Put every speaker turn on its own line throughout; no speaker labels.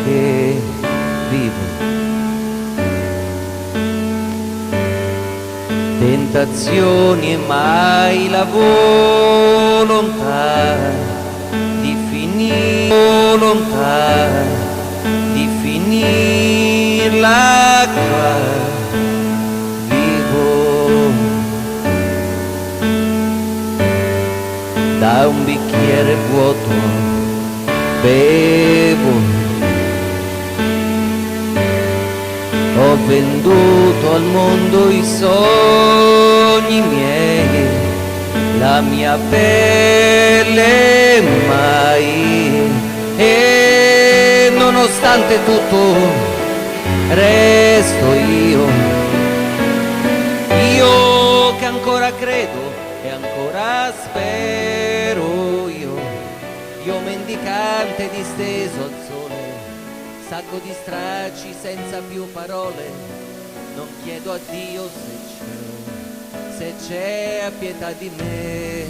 Che vivo, tentazioni e mai la volontà di finirla qua. Vivo da un bicchiere vuoto, bevo. Ho venduto al mondo i sogni miei, la mia pelle mai, e nonostante tutto resto io che ancora credo e ancora spero, io mendicante disteso al sole, sacco di stracci senza più parole, non chiedo a Dio se c'è a pietà di me.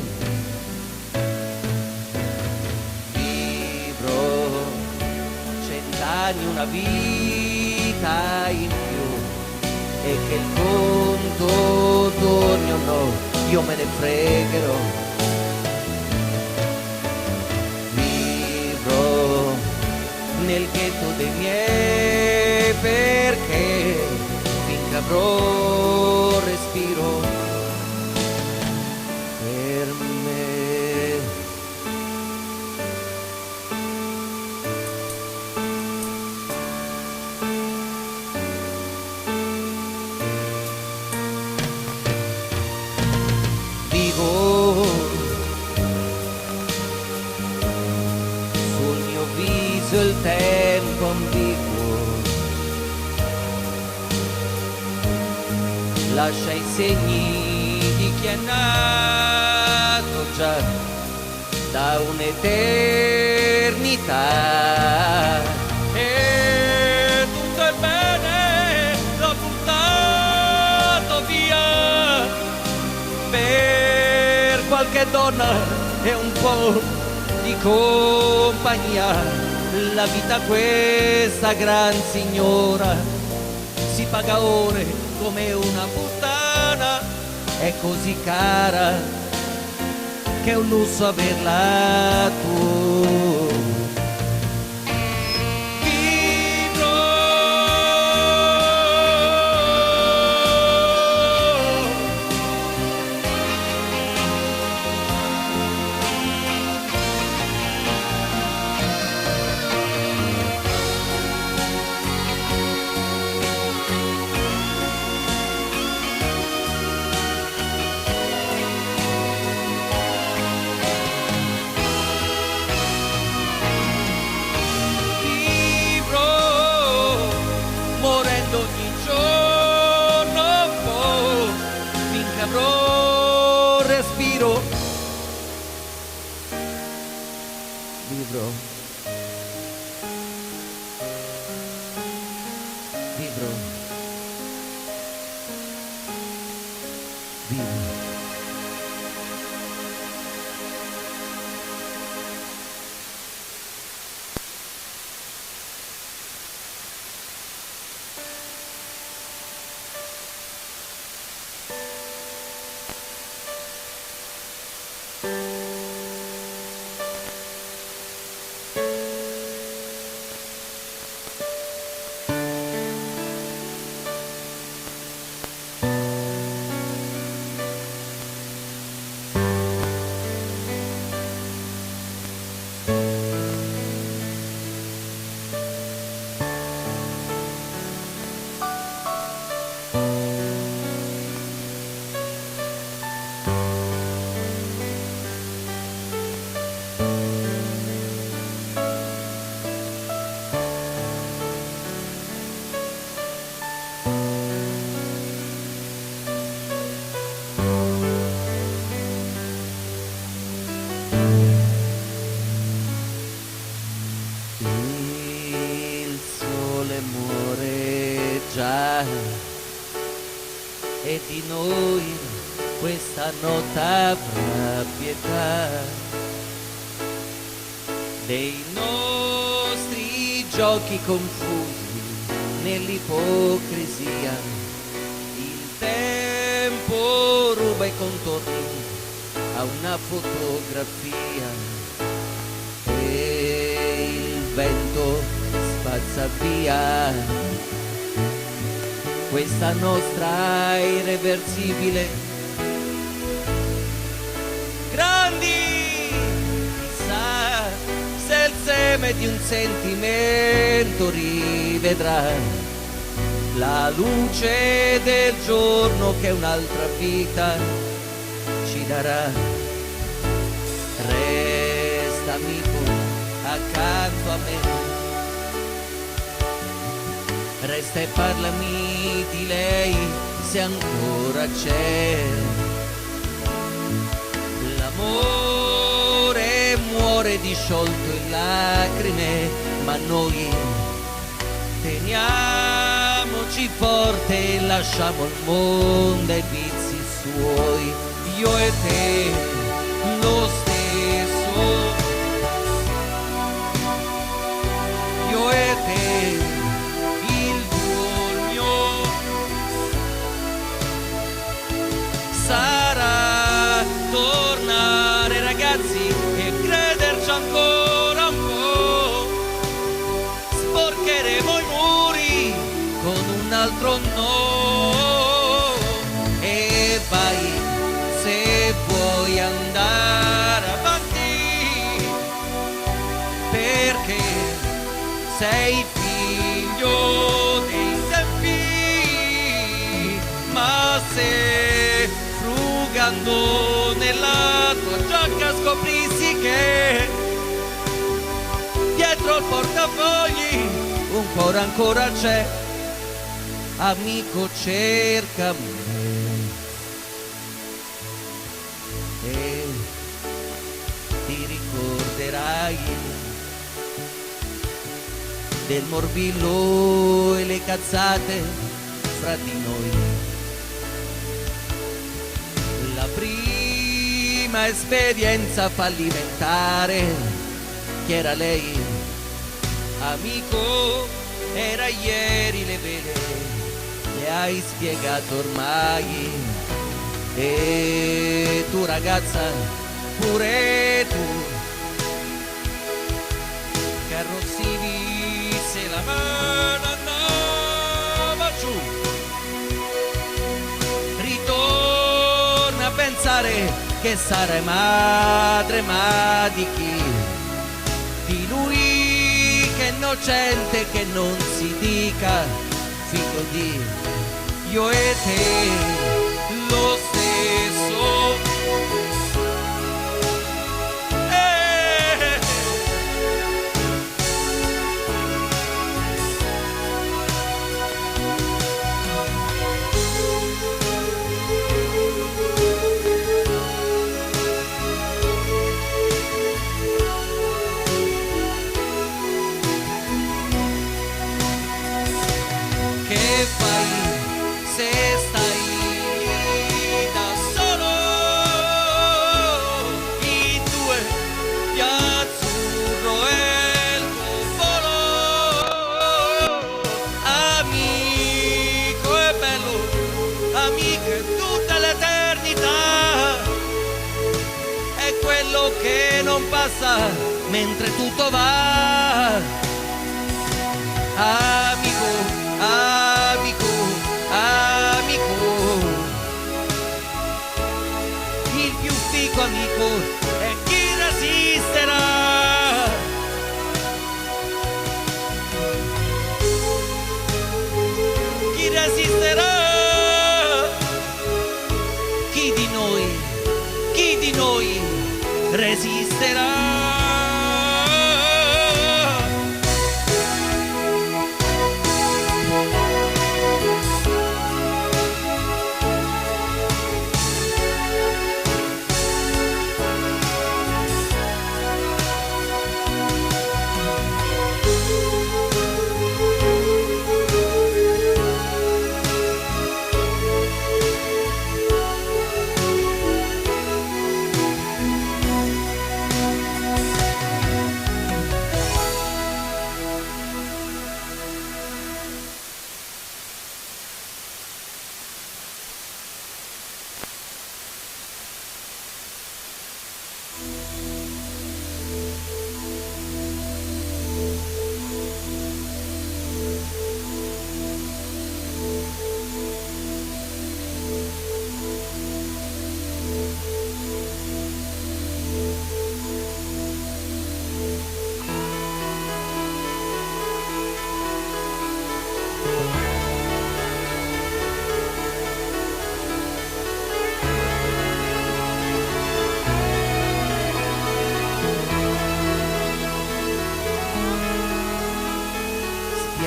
Vivrò 100 anni, una vita in più, e che il conto torni o no, io me ne fregherò. Nel ghetto dei miei, perché finché avrò respiro per me. Vivo sul mio viso il tempo ambiguo, lascia i segni di chi è nato già da un'eternità, e tutto il bene l'ho buttato via per qualche donna e un po' di compagnia. La vita questa gran signora si paga ore come una puttana, è così cara che è un lusso averla tu. Respiro, vivrò, vivrò, vivo. e di noi questa notte avrà pietà. Dei nostri giochi confusi nell'ipocrisia, il tempo ruba i contorni a una fotografia e il vento spazza via questa nostra irreversibile. Grandi, chissà se il seme di un sentimento rivedrà la luce del giorno che un'altra vita ci darà. Resta amico accanto a me, resta e parlami di lei se ancora c'è. L'amore muore disciolto in lacrime, ma noi teniamoci forte e lasciamo il mondo ai vizi suoi. Io e te lo stesso, io e te il tuo, il mio, sarà tornare ragazzi e crederci ancora un po'. Sporcheremo i muri con un altro no e vai se vuoi andare avanti, perché sei figlio dei tempi, ma se frugando nella tua giacca scoprissi che dietro il portafogli un cuore ancora c'è, amico cerca me e ti ricorderai del morbillo e le cazzate fra di noi. La prima esperienza fallimentare, che era lei, amico, era ieri le vele, le hai spiegato ormai. E tu ragazza, pure tu, che arrossivi se la mano andava giù, ritorna a pensare che sarai madre, ma di chi? Di lui che è innocente, che non si dica figlio di. Io e te lo stesso, che fai se stai da solo, in due di azzurro e il tuo volo. Amico è bello, amico è tutta l'eternità, è quello che non passa mentre tutto va. Amico, amico, amico, il più figo amico è chi resisterà. Chi resisterà? Chi di noi resisterà?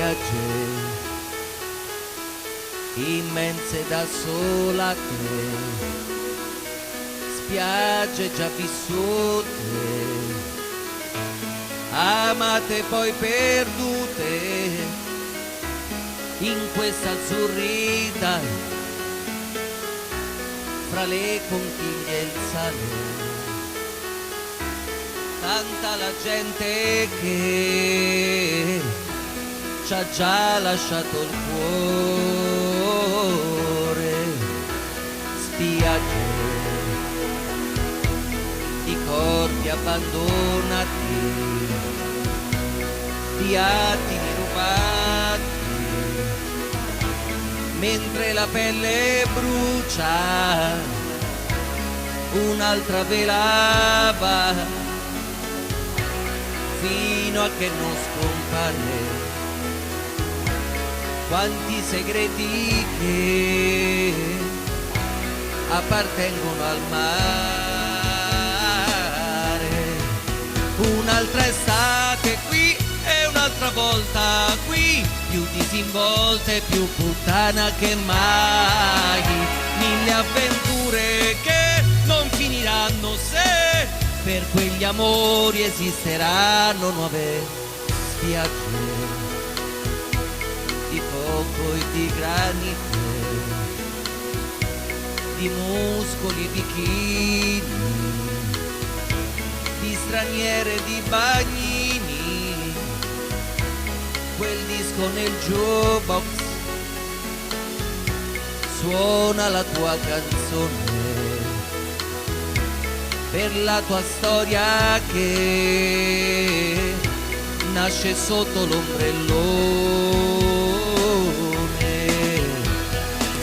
spiagge immense da sola te, spiagge già vissute, amate poi perdute in questa azzurrita fra le conchiglie e il sale. Tanta la gente che ci ha già lasciato il cuore, spiagge di corpi abbandonati, di attimi rubati, mentre la pelle brucia, un'altra velava fino a che non scompare. Quanti segreti che appartengono al mare. Un'altra estate qui e un'altra volta qui, più disinvolta e più puttana che mai. Mille avventure che non finiranno se per quegli amori esisteranno nuove spiagge di fuoco e di granito, di muscoli bikini, di straniere di bagnini, quel disco nel jukebox suona la tua canzone per la tua storia che nasce sotto l'ombrellone.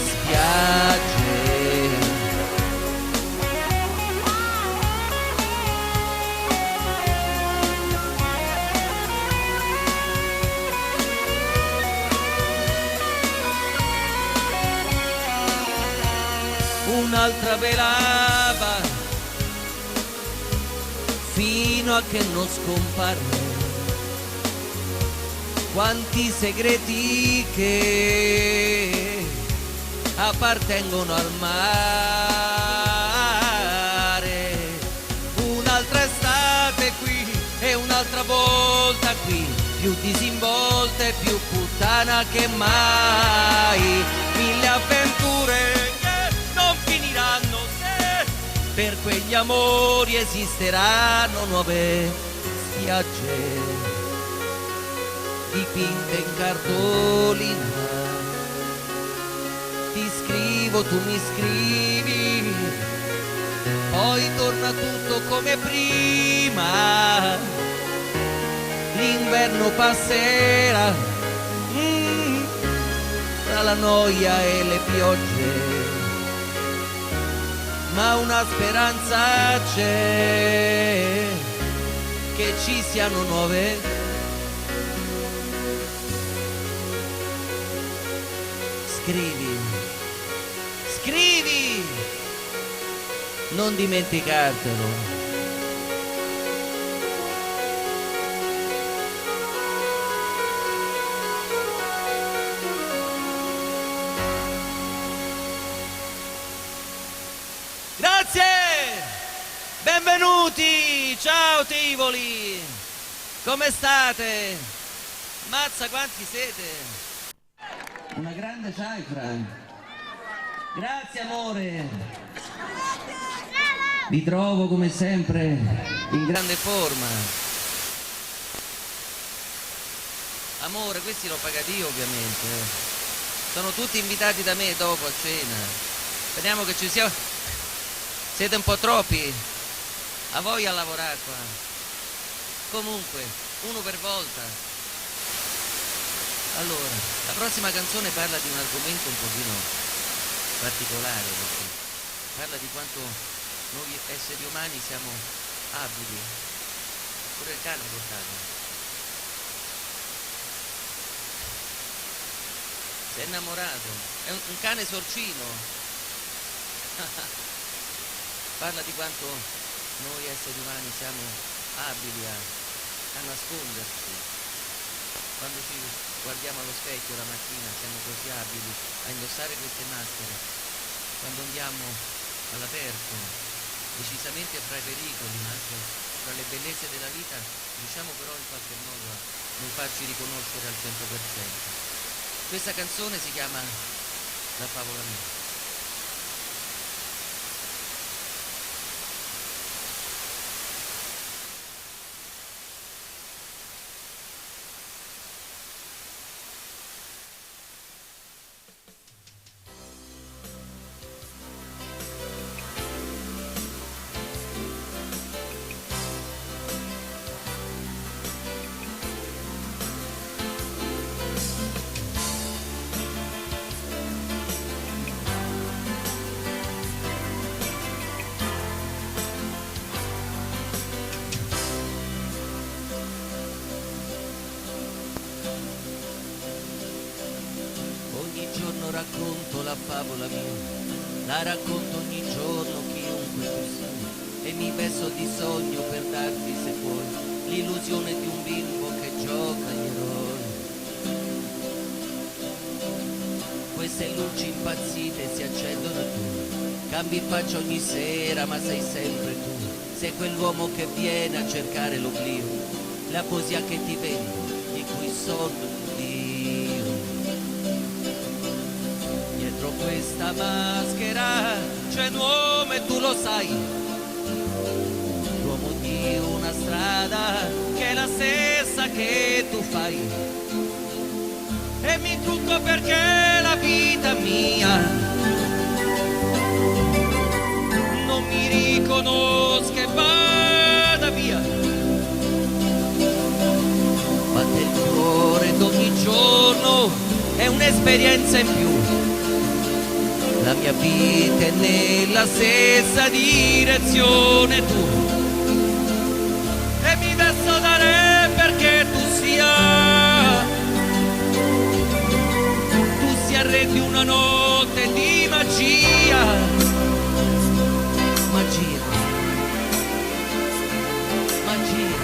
Spiagge un'altra velava fino a che non scompare. Quanti segreti che appartengono al mare. Un'altra estate qui e un'altra volta qui, più disinvolta e più puttana che mai. Mille avventure che non finiranno se per quegli amori esisteranno nuove spiagge dipinte in cartolina. Ti scrivo, tu mi scrivi, poi torna tutto come prima. L'inverno passerà tra la noia e le piogge, ma una speranza c'è, che ci siano nuove. Scrivi, scrivi, non dimenticartelo. Grazie, benvenuti, ciao Tivoli, come state? Mazza quanti siete? Una grande cifra. Grazie amore. Vi trovo come sempre in grande forma. Amore, questi l'ho pagati io ovviamente. Sono tutti invitati da me dopo a cena. Speriamo che ci sia. Siete un po' troppi. A voi a lavorare qua. Comunque, uno per volta. Allora, la prossima canzone parla di un argomento un pochino particolare, perché parla di quanto noi esseri umani siamo abili. Pure il cane portato. Si è innamorato. È un cane sorcino. Parla di quanto noi esseri umani siamo abili a nasconderci. quando ci guardiamo allo specchio la mattina siamo così abili a indossare queste maschere, quando andiamo all'aperto, decisamente fra i pericoli, ma anche fra le bellezze della vita, riusciamo però in qualche modo a non farci riconoscere al 100%. Questa canzone si chiama La favola mia. Ogni giorno racconto la favola mia, la racconto ogni giorno chiunque tu sia, e mi vesto di sogno per darti, se vuoi, l'illusione di un bimbo che gioca agli eroi. Queste luci impazzite si accendono e tu cambi faccia ogni sera, ma sei sempre tu. Sei quell'uomo che viene a cercare l'oblio, la poesia che ti vendo, di cui sono Dio. Dietro questa maschera c'è un uomo e tu lo sai, l'uomo di una strada che è la stessa che tu fai. E mi trucco perché la vita mia non mi riconosca e vada via. Batte il cuore ed ogni giorno è un'esperienza in più. La mia vita è nella stessa direzione tu. E mi vesto da re perché tu sia re di una notte di magia. Magia. Magia.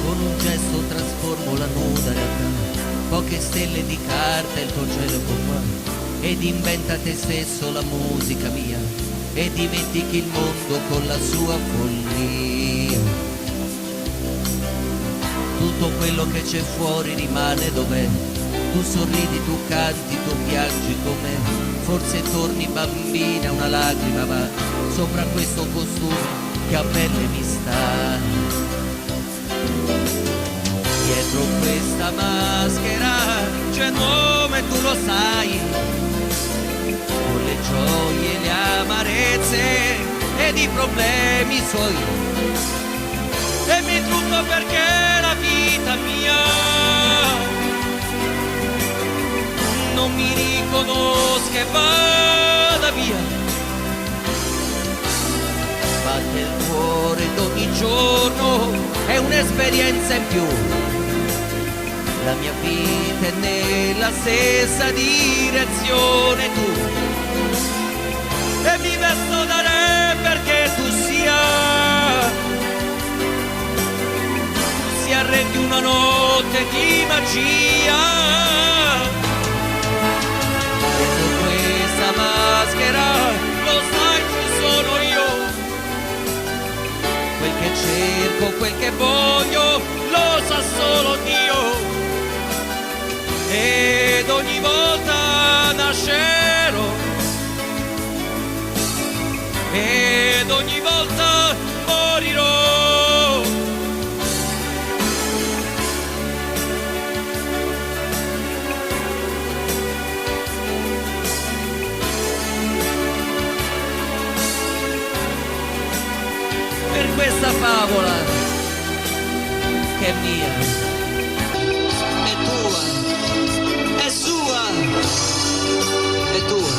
Con un gesto trasformo la nuda realtà, poche stelle di carta e il tuo cielo con qua. Ed inventa te stesso la musica mia e dimentichi il mondo con la sua follia. Tutto quello che c'è fuori rimane dov'è. Tu sorridi, tu canti, tu piangi con me. Forse torni bambina, una lacrima va sopra questo costume che a pelle mi sta. Dietro questa maschera c'è un uomo e tu lo sai, con le gioie, le amarezze ed i problemi suoi. E mi trucco perché la vita mia non mi riconosca e vada via. Batte il cuore ed ogni giorno è un'esperienza in più. La mia vita è nella stessa direzione tu. E mi vesto da re perché tu sia re di una notte di magia. Dietro questa maschera lo sai ci sono io, quel che cerco, quel che voglio lo sa solo Dio. Ed ogni volta nascerò ed ogni volta morirò. Per questa favola che è mia, è tua, è sua, è tua,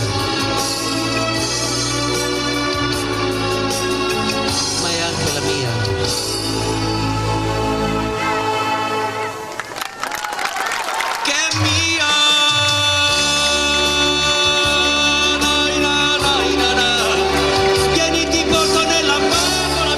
ma è anche la mia. Vieni, ti porto nella favola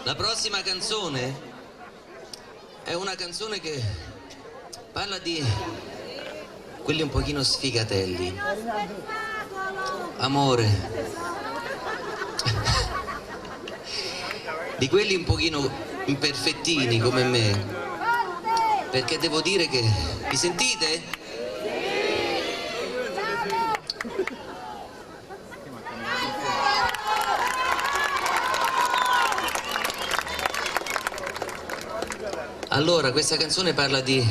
La prossima canzone è una canzone che parla di quelli un pochino sfigatelli. Amore. Di quelli un pochino imperfettini come me. Perché devo dire che... Mi sentite? Allora, questa canzone parla di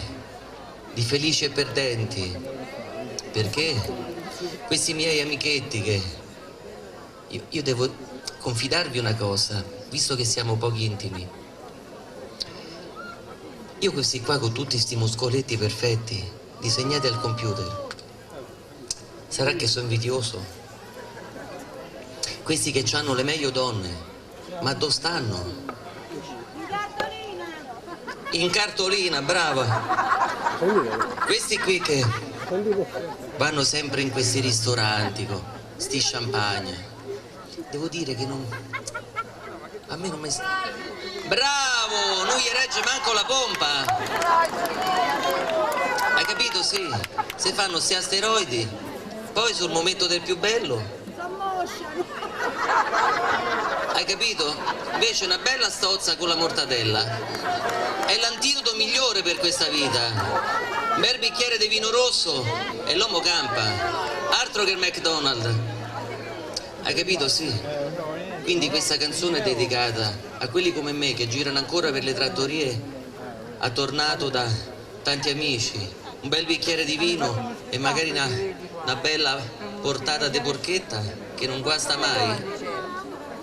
felici e perdenti, perché questi miei amichetti che io devo confidarvi una cosa, visto che siamo pochi intimi. Io questi qua con tutti sti muscoletti perfetti, disegnati al computer, sarà che sono invidioso? Questi che hanno le meglio donne, ma dove stanno? In cartolina, brava. Questi qui che vanno sempre in questi ristoranti con sti champagne. Devo dire che non... A me non mi... Bravo! Non gli regge manco la pompa! Hai capito? Sì. Se fanno sti asteroidi, poi sul momento del più bello... Hai capito? Invece una bella stozza con la mortadella è l'antidoto migliore per questa vita. Un bel bicchiere di vino rosso e l'uomo campa. Altro che il McDonald's. Hai capito? Sì. Quindi questa canzone è dedicata a quelli come me che girano ancora per le trattorie attornato da tanti amici. Un bel bicchiere di vino e magari una bella portata di porchetta che non guasta mai.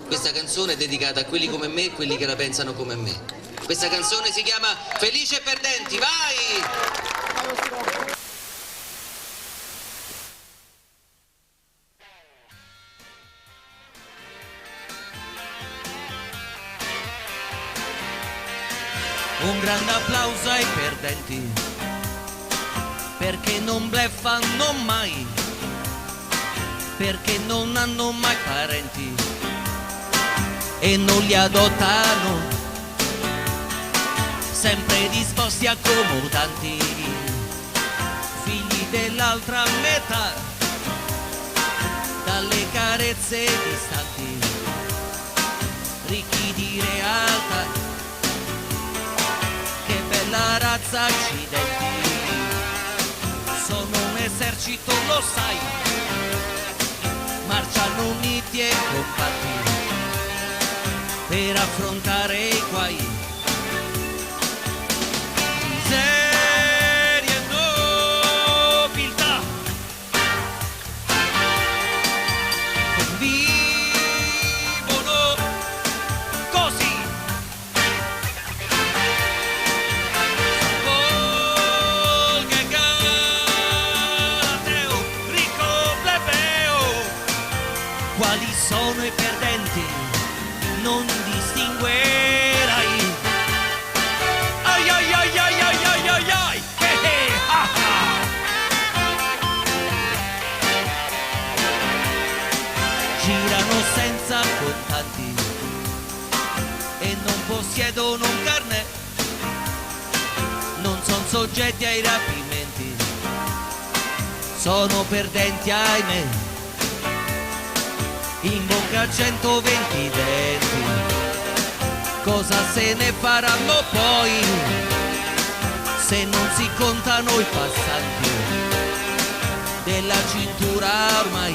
Questa canzone è dedicata a quelli come me e quelli che la pensano come me. Questa canzone si chiama Felici e Perdenti, vai!
Un grande applauso ai perdenti, perché non bluffano mai, perché non hanno mai parenti e non li adottano, sempre disposti accomodanti, figli dell'altra metà, dalle carezze distanti, ricchi di realtà, che bella razza, accidenti, sono un esercito, lo sai, marciano uniti e compatti per affrontare i guai. Miseria e nobiltà convivono così. Volga e Galateo, ricco plebeo, quali sono i perdenti? Non distinguerai. Ai ai ai ai ai ai ai ai, ah ah. Girano senza contanti e non possiedono un carnet, non sono soggetti ai rapimenti, sono perdenti, ahimè. In bocca 120 denti, cosa se ne faranno poi se non si contano i passanti della cintura ormai?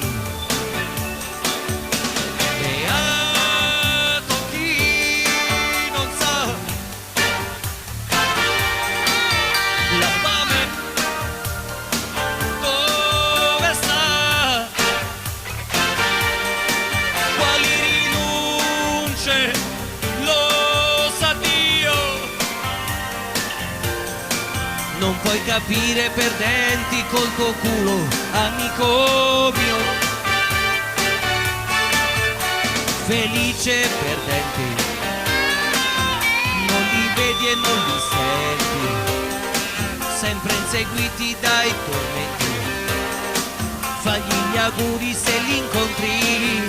Beato chi non sa la fame dove sta, quali rinunce lo sa Dio. Non puoi capire perdenti col tuo culo, amico mio. Felice e perdenti, non li vedi e non li senti, sempre inseguiti dai tormenti. Fagli gli auguri se li incontri.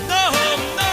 No, no, no.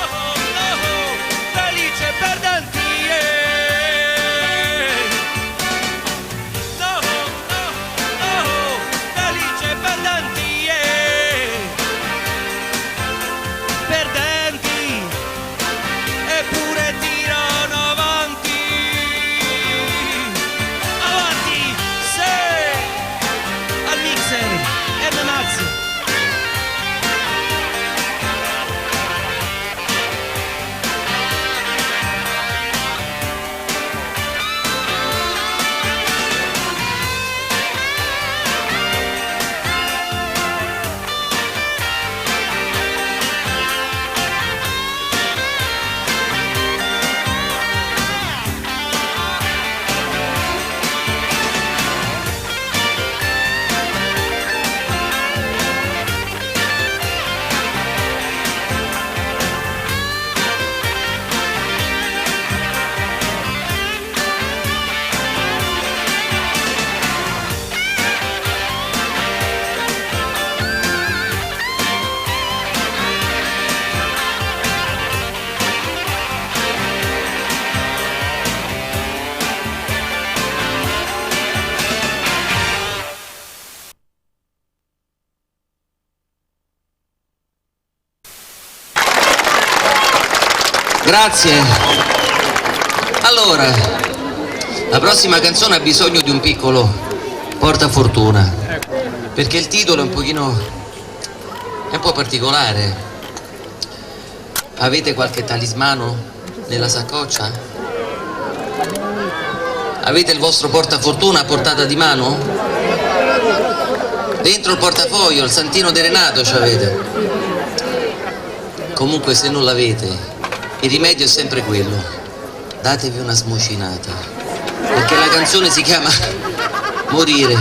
Grazie. Allora, la prossima canzone ha bisogno di un piccolo portafortuna, perché il titolo è un po' particolare. Avete qualche talismano nella saccoccia? Avete il vostro portafortuna a portata di mano? Dentro il portafoglio, il santino di Renato ci avete? Comunque, se non l'avete, il rimedio è sempre quello: datevi una smocinata, perché la canzone si chiama Morire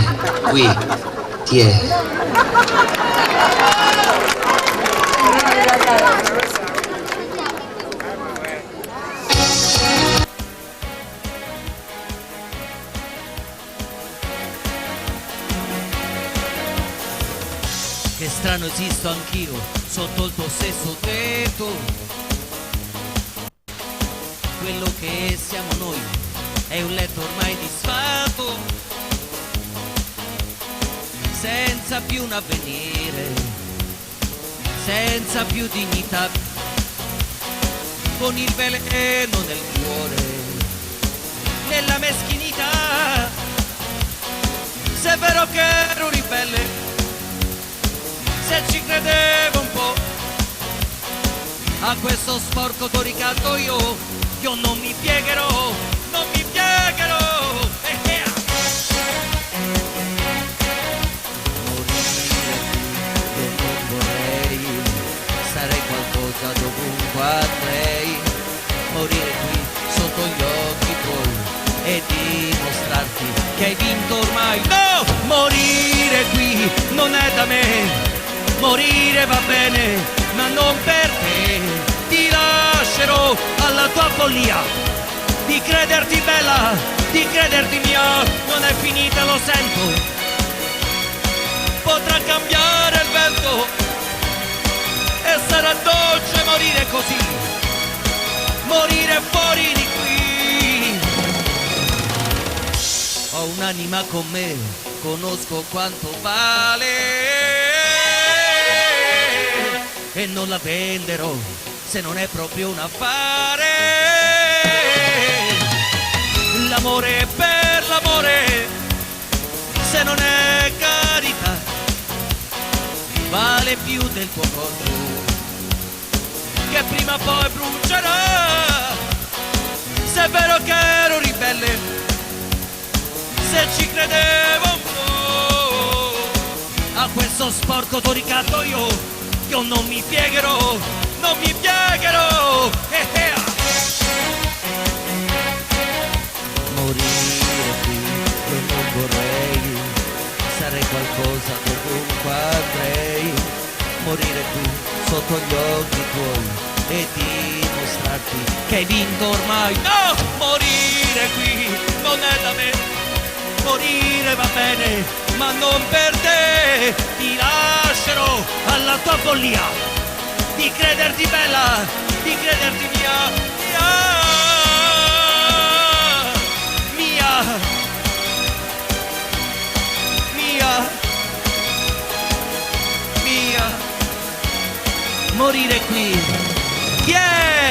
qui ti è.
Che strano, esisto anch'io sotto il tuo stesso tetto. Quello che siamo noi è un letto ormai disfatto, senza più un avvenire, senza più dignità, con il veleno nel cuore, nella meschinità. Se è vero che ero ribelle, se ci credevo un po' a questo sporco tuo ricatto, io non mi piegherò, non mi piegherò. Morire io non vorrei, sarei qualcosa dovunque andrei. Morire qui sotto gli occhi tuoi e dimostrarti che hai vinto ormai. No! Morire qui non è da me. Morire va bene, ma non per te. Ti lascerò alla tua follia di crederti bella, di crederti mia. Non è finita, lo sento. Potrà cambiare il vento e sarà dolce morire così, morire fuori di qui. Ho un'anima con me, conosco quanto vale e non la venderò se non è proprio un affare. L'amore per l'amore, se non è carità, vale più del tuo corpo che prima o poi brucerà. Se è vero che ero ribelle, se ci credevo un po' a questo sporco tuo ricatto, io non mi piegherò, non mi piegherò. Morire qui io non vorrei, sarei qualcosa dovunque andrei. Morire qui sotto gli occhi tuoi e dimostrarti che hai vinto ormai. No! Morire qui non è da me. Morire va bene, ma non per te. Ti lascerò alla tua follia di crederti bella, di crederti mia, mia, mia, mia, mia. Morire qui, yeah!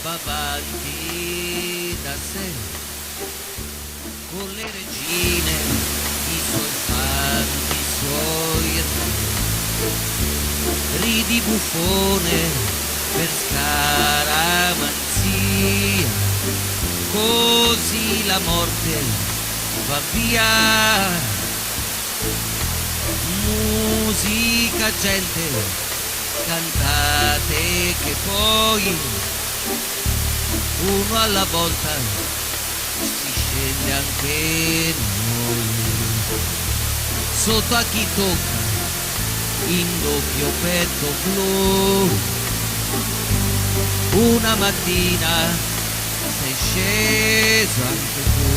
Va avanti da sé, con le regine, i suoi fanti, i suoi re. ridi buffone per scaramanzia, così la morte va via. Musica, gente, cantate che poi uno alla volta si scende anche noi. Sotto a chi tocca in doppio petto blu, una mattina sei sceso anche tu.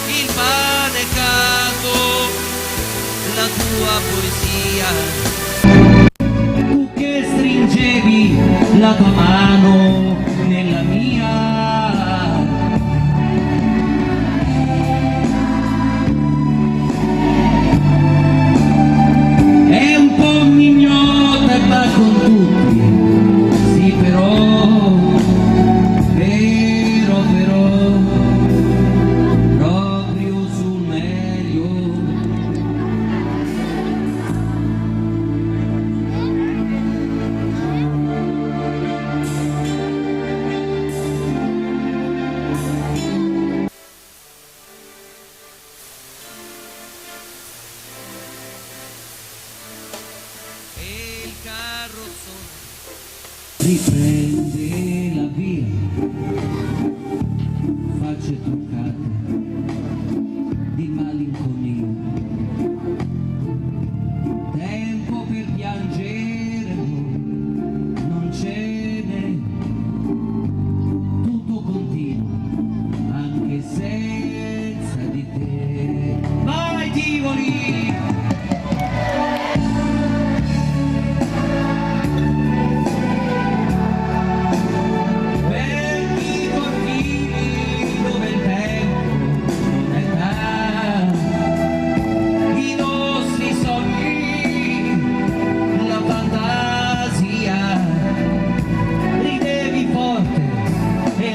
Il pane caldo, la tua poesia, tu che stringevi la tua mano nella mia. È un po' mignota e va con tutti, sì però riprende la via, facce truccate di malinconia, tempo per piangere non ce n'è, tutto continua anche senza di te. Vai Tivoli!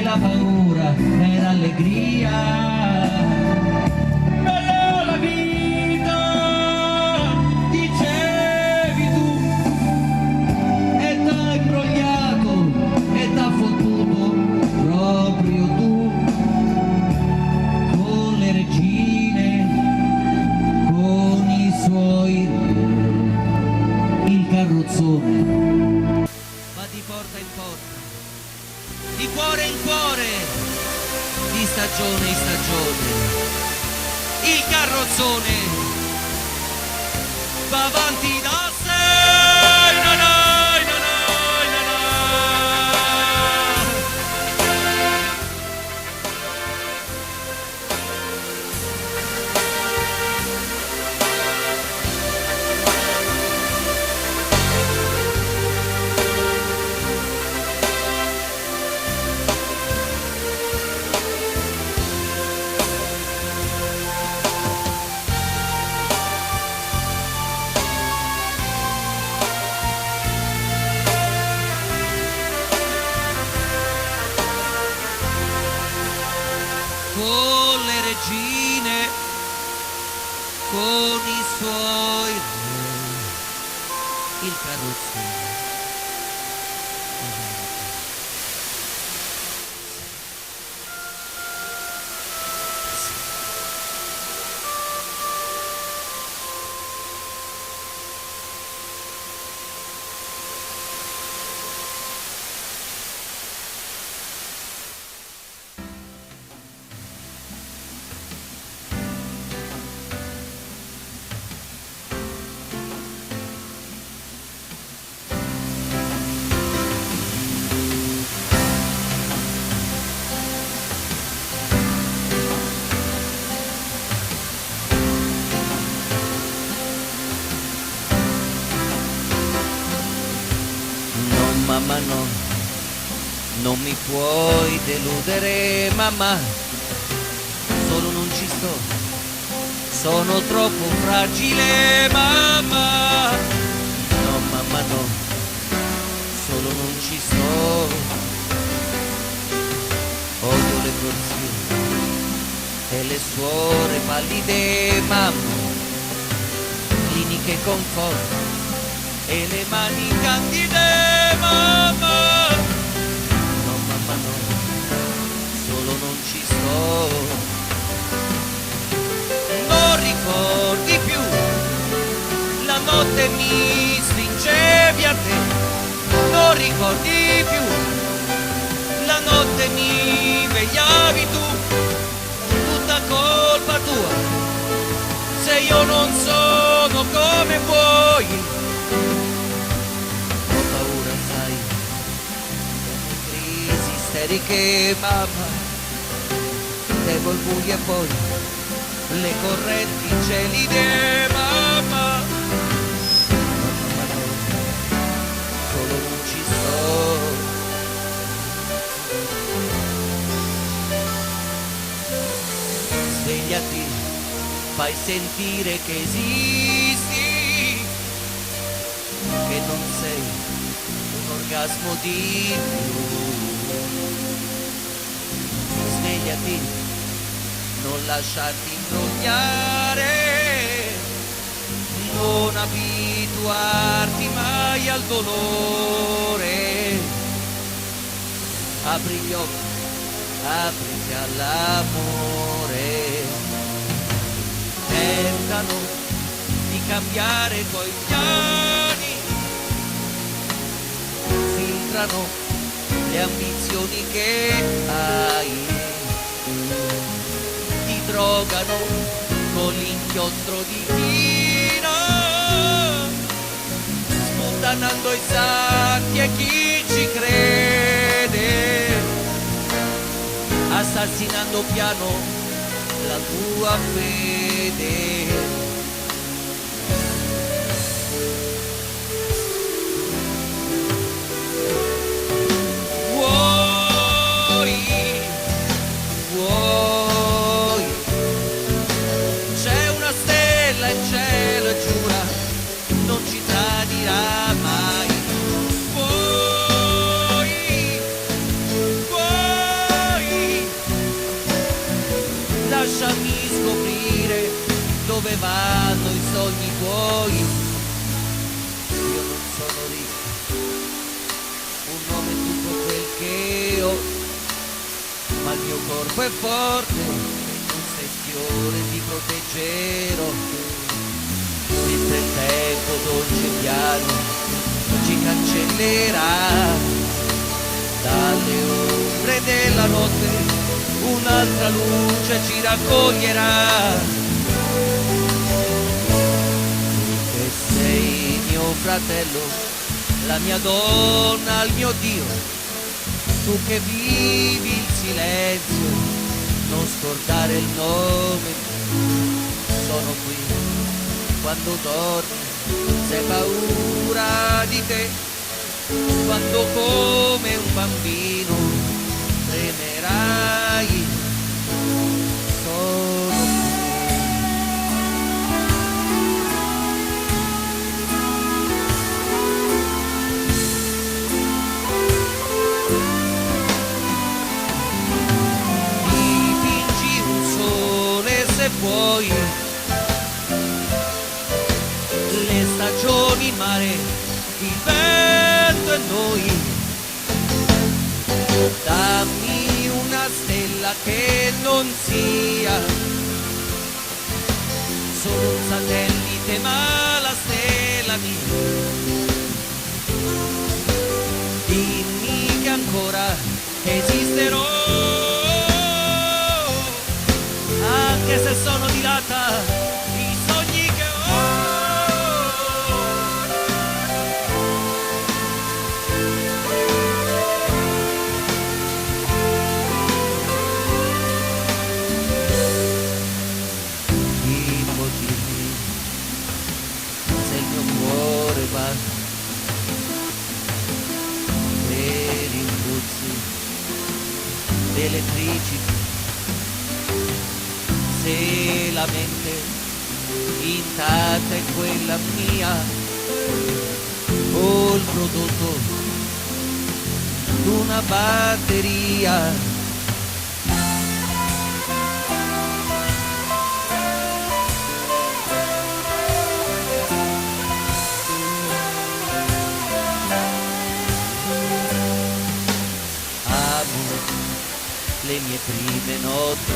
La paura era allegria, bella la vita, dicevi tu, e t'ha imbrogliato e t'ha fottuto proprio tu, con le regine, con i suoi re, il carrozzone va di porta in porta, di cuore in cuore, di stagione in stagione, il carrozzone va avanti da sé. No, no, no, no, no, no. Con le regine, con i suoi re, il carrozzone. Mamma no, non mi puoi deludere mamma, solo non ci sto, sono troppo fragile mamma, candide, mamma, cliniche conforto e le mani candide, mamma. No, mamma, no, solo non ci sto. Non ricordi più, la notte mi stringevi a te. Non ricordi più, la notte mi vegliavi tu. Tutta colpa tua, se io non sono come vuoi. Ho paura, sai, delle crisi isteriche, mamma. Devo il buio e poi le correnti gelide, mamma. Mamma, no, solo non ci sto. Svegliati, fai sentire che esisti, che non sei un orgasmo di più. Svegliati, non lasciarti imbrogliare, non abituarti mai al dolore. Apri gli occhi, apriti all'amore. Tentano di cambiare i tuoi piani, filtrano le ambizioni che hai, ti drogano con l'inchiostro di china, sputtanando i sacchi e chi ci crede, assassinando piano la tua fede. Vuoi, c'è una stella in cielo e giura, non ci tradirà mai. Vuoi, lasciami scoprire dove vanno i sogni tuoi. Io non sono ricco, un nome è tutto quel che ho, ma il mio corpo è forte, un sestione ti proteggerò. Mentre il tempo dolce e piano ci cancellerà dalle ombre della notte, un'altra luce ci raccoglierà. Che sei mio fratello, la mia donna, il mio Dio. Tu che vivi il silenzio, non scordare il nome. Sono qui quando dormi, se hai paura di te, quando come un bambino tremerai. Sono se vuoi, le stagioni, il mare, il vento e noi. Dammi una stella che non sia solo un satellite, ma la stella mia. Dimmi che ancora esisterò, anche se sono dilata i sogni che ho. Chi può dirmi se il mio cuore va per impulsi elettrici, se la mente intatta è quella mia o il prodotto d'una batteria. mie prime notti,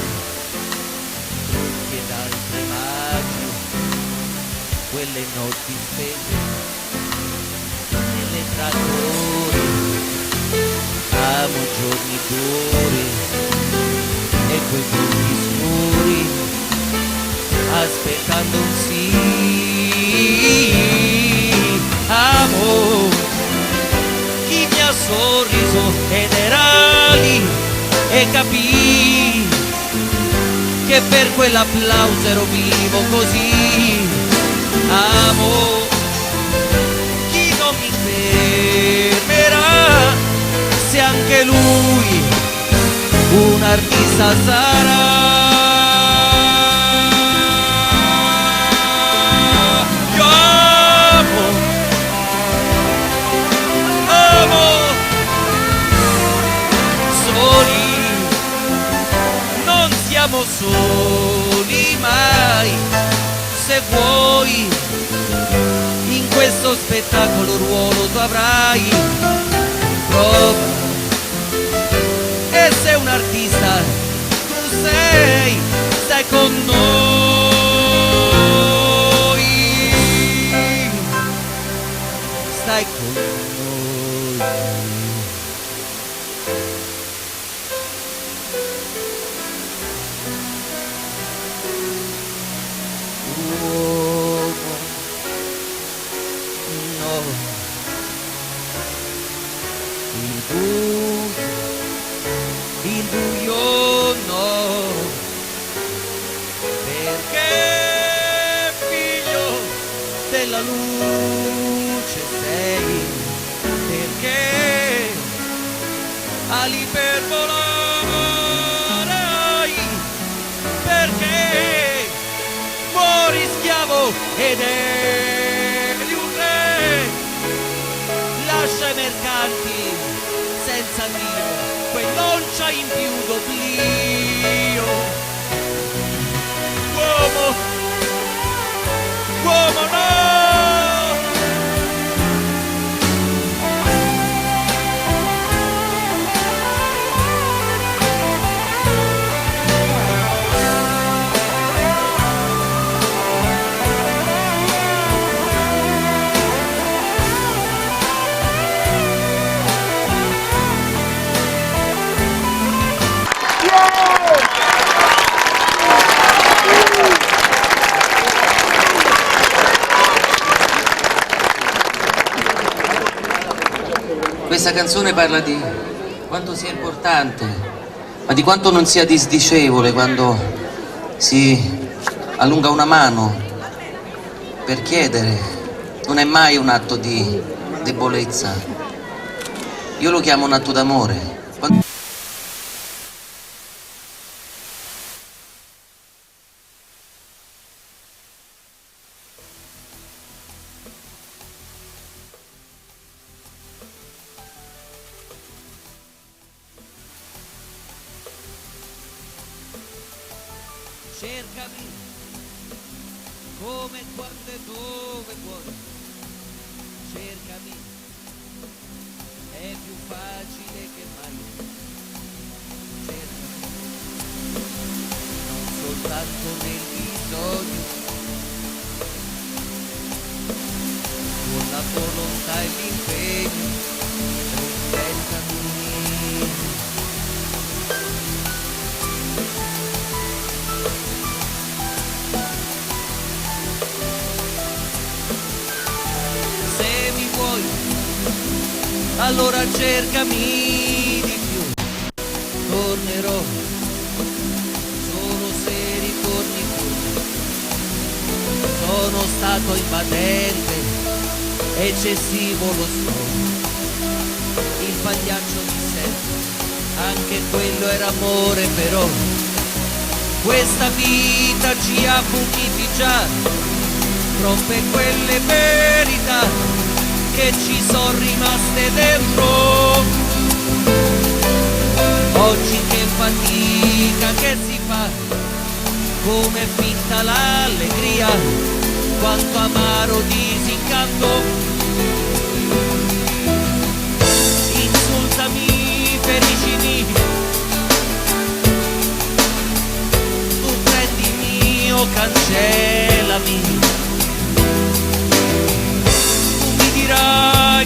trucchi ed altre magie, quelle notti spese nelle trattori, amo giorni duri e quei punti scuri, aspettando un sì, amo chi mi ha sorriso ed era lì e capì che per quell'applauso ero vivo così, amo chi non mi fermerà se anche lui un artista sarà. Siamo soli mai, se vuoi in questo spettacolo ruolo tu avrai, prova, e se un artista tu sei, stai con noi, stai con noi. Il buio no, perché figlio della luce sei, perché ali per volare, perché muori schiavo ed eri un re, lascia i mercanti senza Dio, quel non c'ha in più d'oblio. Uomo, uomo no!
Questa canzone parla di quanto sia importante, ma di quanto non sia disdicevole quando si allunga una mano per chiedere. Non è mai un atto di debolezza. Io lo chiamo un atto d'amore.
Cercami come, quando e dove vuoi, cercami, è più facile che mai, cercami, non soltanto nel bisogno, con la volontà e l'impegno, diventami. Allora cercami di più, tornerò solo se ritorni tu. Sono stato invadente, eccessivo lo sto, il pagliaccio di sempre, anche quello era amore però. Questa vita ci ha puniti già, troppe quelle verità che ci sono rimaste dentro. Oggi che fatica che si fa, come finta l'allegria, quanto amaro disincanto. Insultami, feriscimi,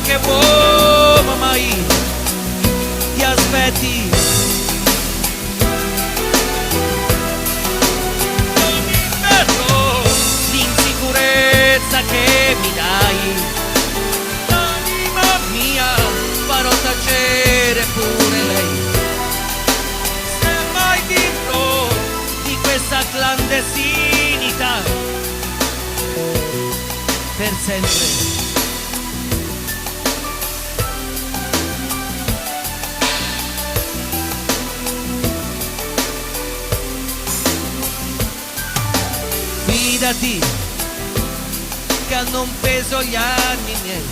che uomo mai ti aspetti. L'insicurezza che mi dai, l'anima mia farò tacere pure lei. Se mai dirò di questa clandestinità per sempre. Fidati che hanno un peso gli anni miei,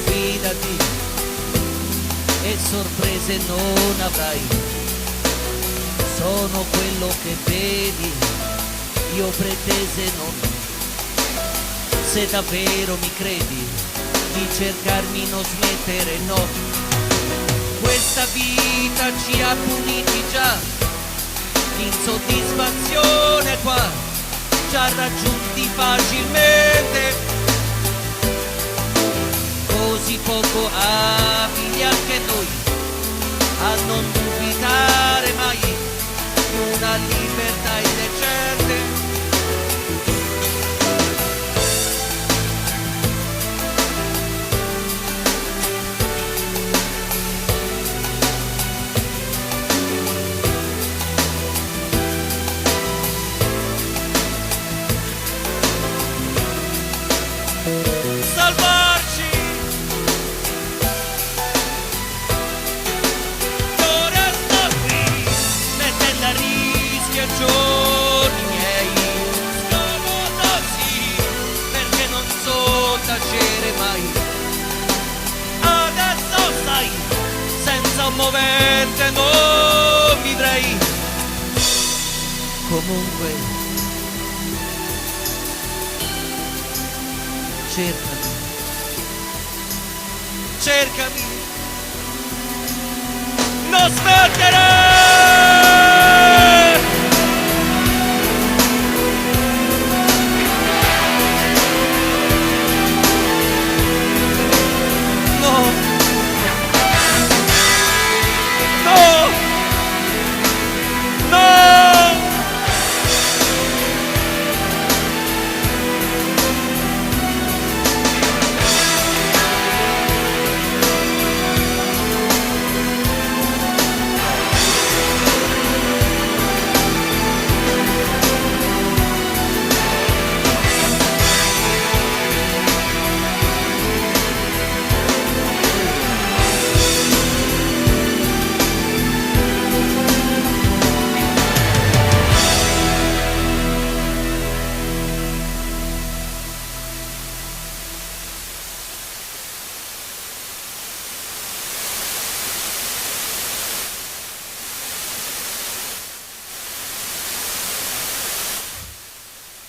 fidati e sorprese non avrai. Sono quello che vedi, io pretese non ho. Se davvero mi credi, di cercarmi non smettere, no. Questa vita ci ha puniti già, l'insoddisfazione qua ci ha raggiunti facilmente, così poco abili anche noi a non dubitare mai di una libertà indecente. Salvarci, io resto qui, mettendo a rischio i giorni miei, scomodosi, perché non so tacere mai. Adesso sai, senza un movente non vivrei. Comunque cercami, cercami, non smettere! No, no, no!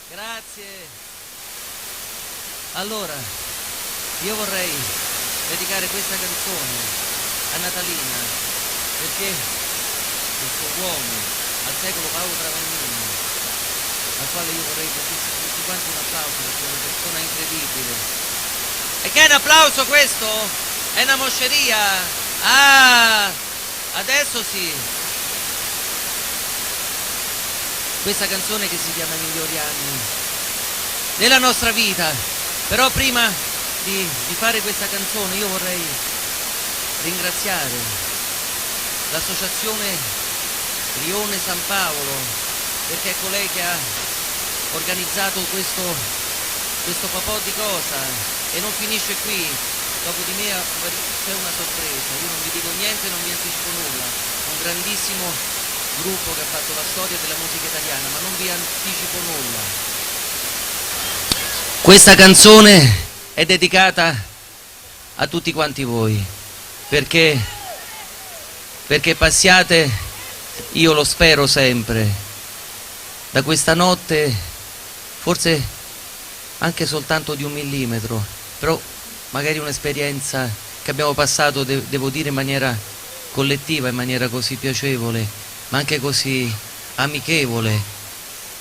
Grazie. Allora, io vorrei dedicare questa canzone a Natalina, perché il suo uomo al secolo Paolo Travaglini, al quale io vorrei che tutti quanti un applauso, perché è una persona incredibile. E che è un applauso questo? È una mosceria? Ah, adesso sì. Questa canzone che si chiama I migliori anni della nostra vita. Però prima di fare questa canzone io vorrei ringraziare l'associazione Rione San Paolo, perché è colei che ha organizzato questo papò di cosa, e non finisce qui. Dopo di me c'è una sorpresa, io non vi dico niente, non vi anticipo nulla. Un grandissimo gruppo che ha fatto la storia della musica italiana, ma non vi anticipo nulla. Questa canzone è dedicata a tutti quanti voi, perché passiate, io lo spero sempre, da questa notte, forse anche soltanto di 1 millimetro, però magari un'esperienza che abbiamo passato, devo dire, in maniera collettiva, in maniera così piacevole, ma anche così amichevole,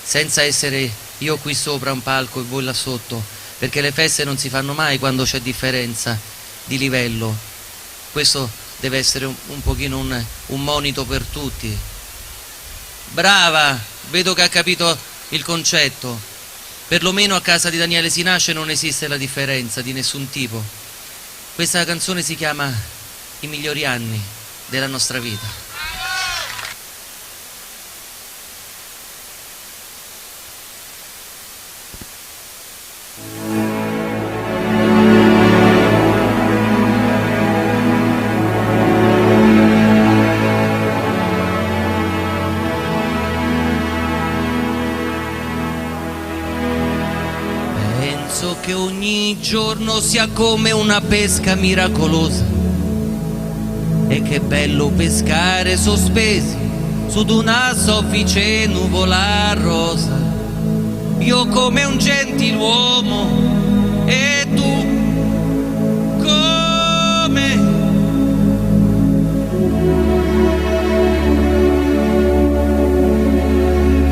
senza essere io qui sopra un palco e voi là sotto, perché le feste non si fanno mai quando c'è differenza di livello. Questo deve essere un pochino un monito per tutti. Brava, vedo che ha capito il concetto. Perlomeno a casa di Daniele Sinace non esiste la differenza di nessun tipo. Questa canzone si chiama I migliori anni della nostra vita. Penso che ogni giorno sia come una pesca miracolosa. E che bello pescare sospesi su d'una soffice nuvola rosa. Io come un gentiluomo e tu come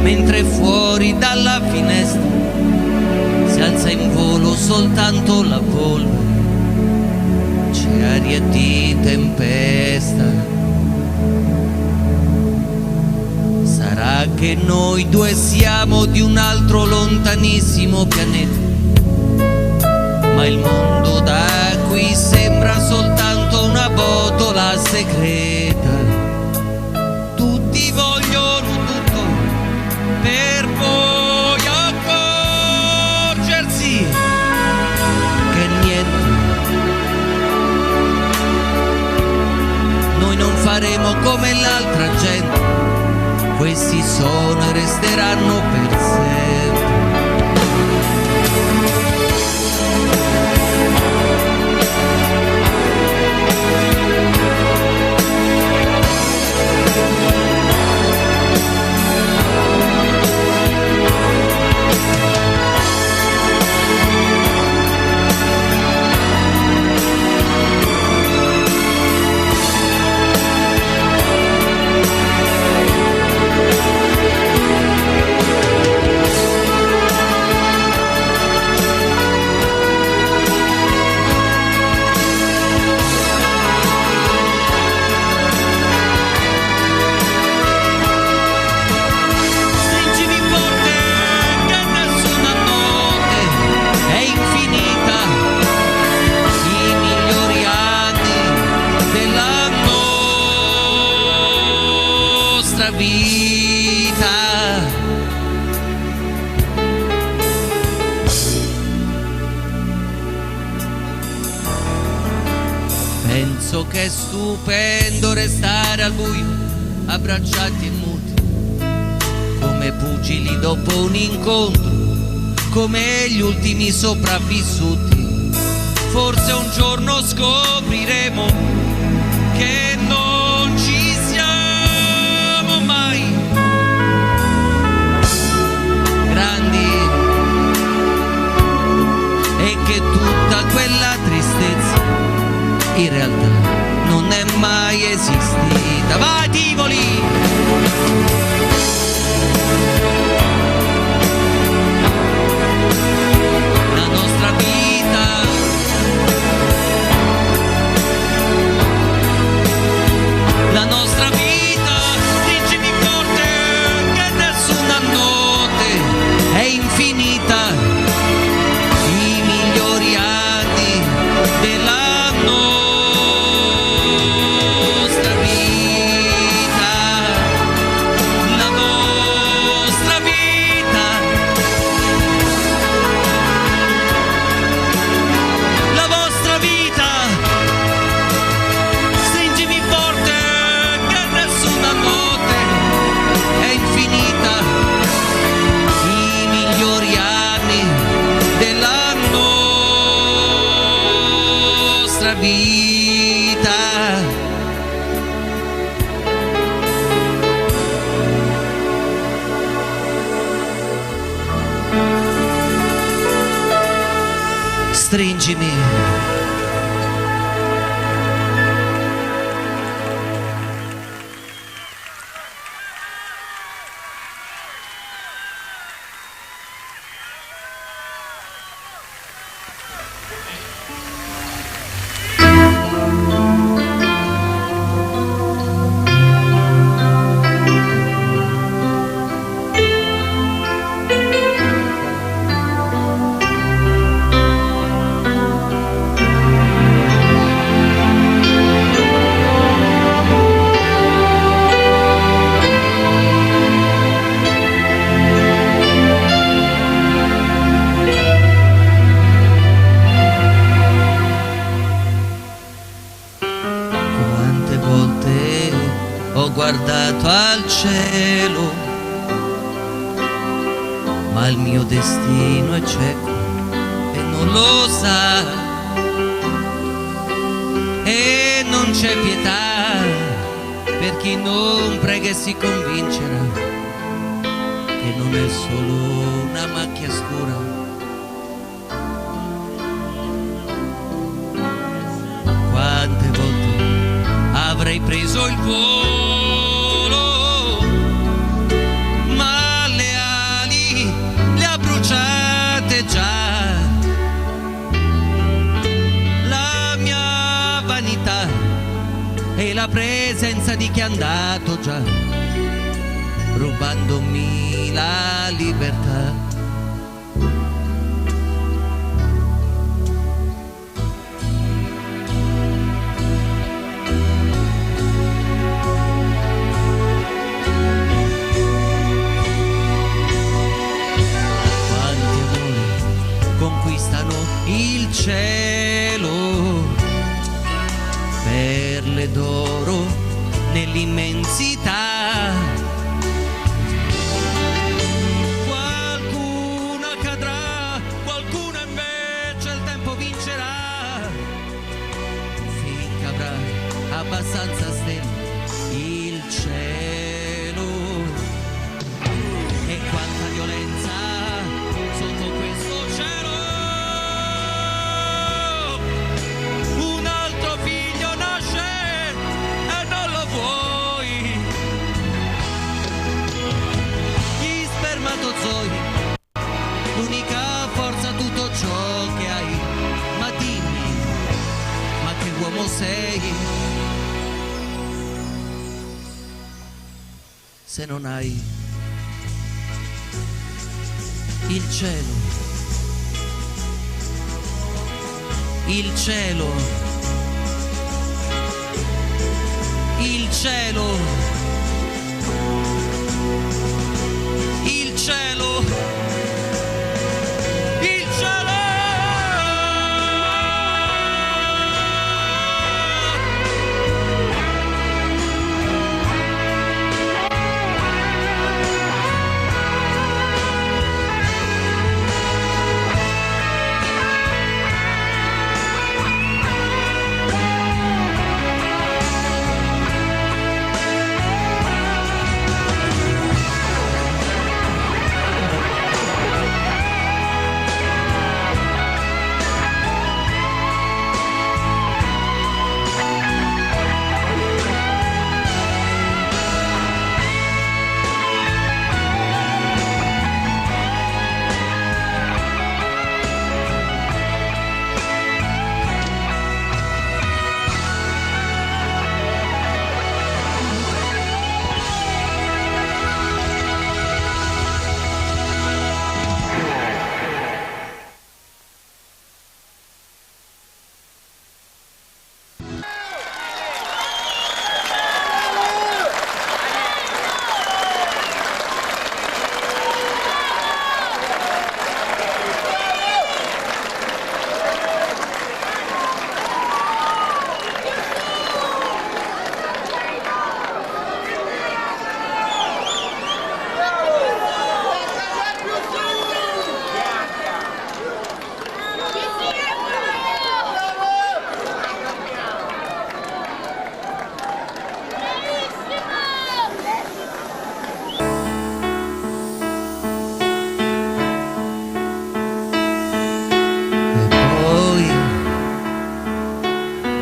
mentre fuori dalla finestra si alza in volo soltanto la polvere, c'è aria di tempesta. Sarà che noi due siamo di un altro lontanissimo pianeta, ma il mondo da qui sembra soltanto una botola segreta. Tutti vogliono tutto per poi accorgersi che niente noi non faremo come l'altra gente. Questi sono e resteranno per sempre. Vita. Penso che è stupendo restare al buio, abbracciati e muti, come pugili dopo un incontro, come gli ultimi sopravvissuti. Forse un giorno scopriremo che non ci siamo mai grandi e che tutta quella tristezza in realtà non è mai esistita. Vai Tivoli! La nostra vita la nostra vita, stringimi forte che nessuna notte è infinita. I migliori anni della nostra vita, la nostra vita, la vostra vita. Stringimi forte che nessuna notte è infinita. I migliori anni della nostra vita. Stringimi. guardato al cielo, ma il mio destino è cieco e non lo sa, e non c'è pietà per chi non prega e si convincerà che non è solo una macchia scura. Quante volte avrei preso il volo, ma le ali le ha bruciate già. La mia vanità e la presenza di chi è andato già, rubandomi la libertà. Il cielo, perle d'oro nell'immensità. Qualcuno cadrà, qualcuno invece il tempo vincerà, finché avrà abbastanza stelle il cielo. E quanta violenza sotto questo cielo. L'unica forza, tutto ciò che hai, ma dimmi, ma che uomo sei se non hai il cielo, il cielo, il cielo, il cielo.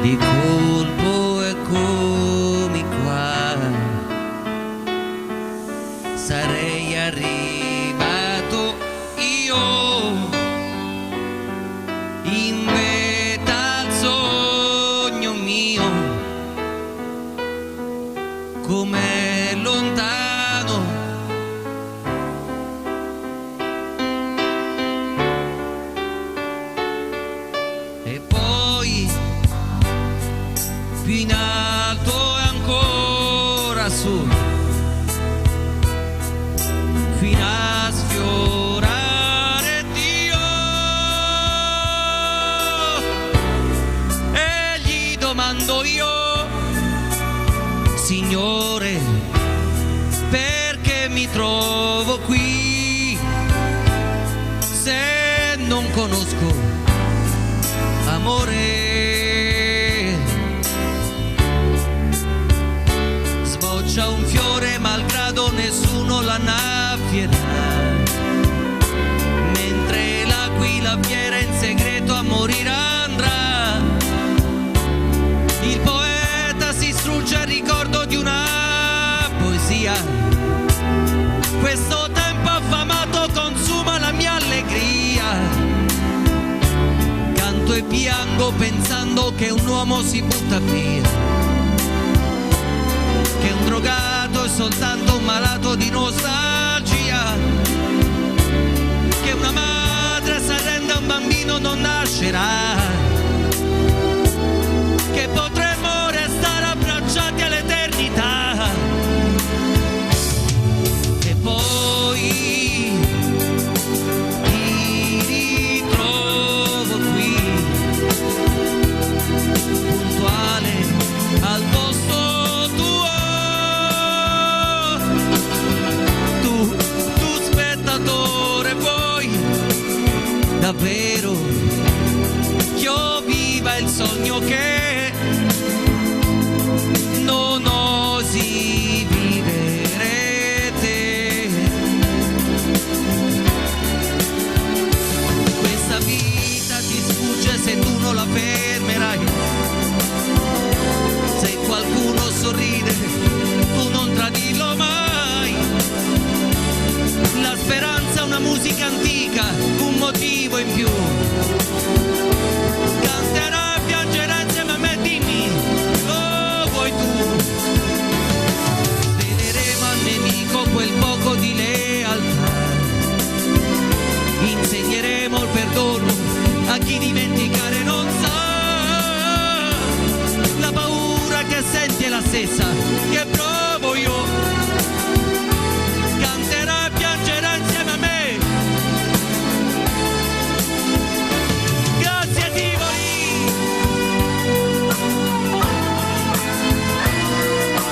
Di colpo eccomi qua, sarei arrivato io in vetta al sogno mio, come lontano e poi più in alto e ancora su, fino a sfiorare Dio, e gli domando io, Signore, d'amore. Sboccia un fiore malgrado nessuno la naffierà, mentre l'aquila fiera in segreto a morire andrà. Il poeta si strugge al ricordo di una poesia. Questo tempo affamato consuma la mia allegria. Canto e piango pensando che un uomo si butta via, che un drogato è soltanto un malato di nostalgia, che una madre si arrende a un bambino non nascerà, che potremmo restare abbracciati all'eternità. E poi ti ritrovo qui, puntuale al posto tuo. Tu spettatore vuoi davvero che io viva il sogno che non osi vivere te. Questa vita ti sfugge se tu non la fermerai. Se qualcuno sorride tu non tradirlo mai. La speranza è una musica antica, un motivo in più. Canterà e piangerà insieme a me, dimmi, lo vuoi tu? Sveleremo al nemico quel poco di lealtà, insegneremo il perdono a chi dimenticare non sa. La paura che senti è la stessa che provo io. Canterà e piangerà insieme a me. Grazie Tivoli.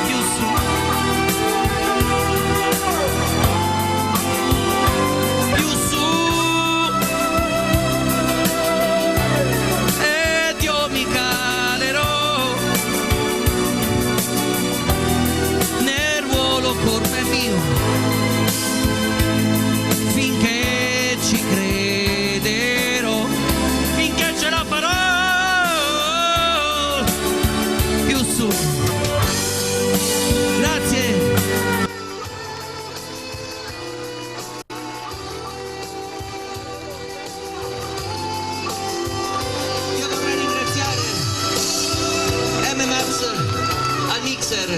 Più su. Più su. Ed io mi calerò nel ruolo corme mio, finché ci crederò, finché ce la farò. Più su. Grazie. Io vorrei ringraziare M-Max al mixer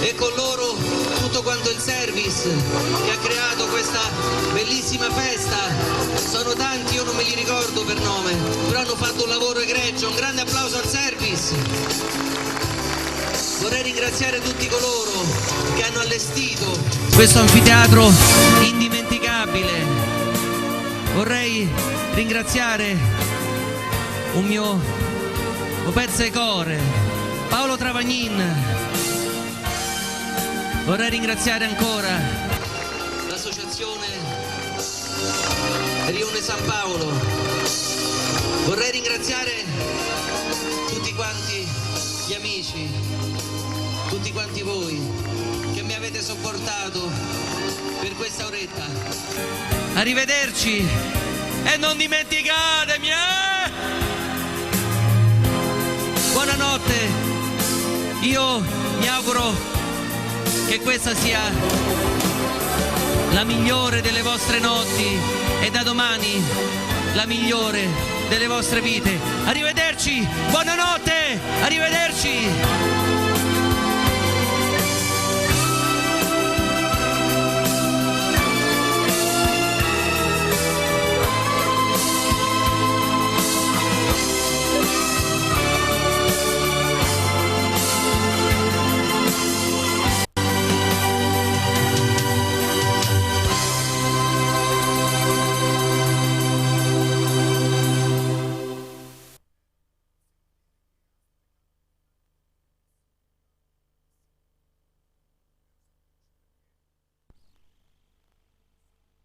e con loro tutto quanto il service che ha creato questa bellissima festa. Sono tanti, io non me li ricordo per nome, però hanno fatto un lavoro egregio. Un grande applauso al service. Vorrei ringraziare tutti coloro che hanno allestito questo anfiteatro indimenticabile. Vorrei ringraziare un mio pezzo di cuore, Paolo Travagnin. Vorrei ringraziare ancora l'associazione Rione San Paolo. Vorrei ringraziare tutti quanti gli amici, tutti quanti voi che mi avete sopportato per questa oretta. Arrivederci e non dimenticatemi, Buonanotte. Io mi auguro che questa sia la migliore delle vostre notti e da domani la migliore delle vostre vite. Arrivederci, buonanotte.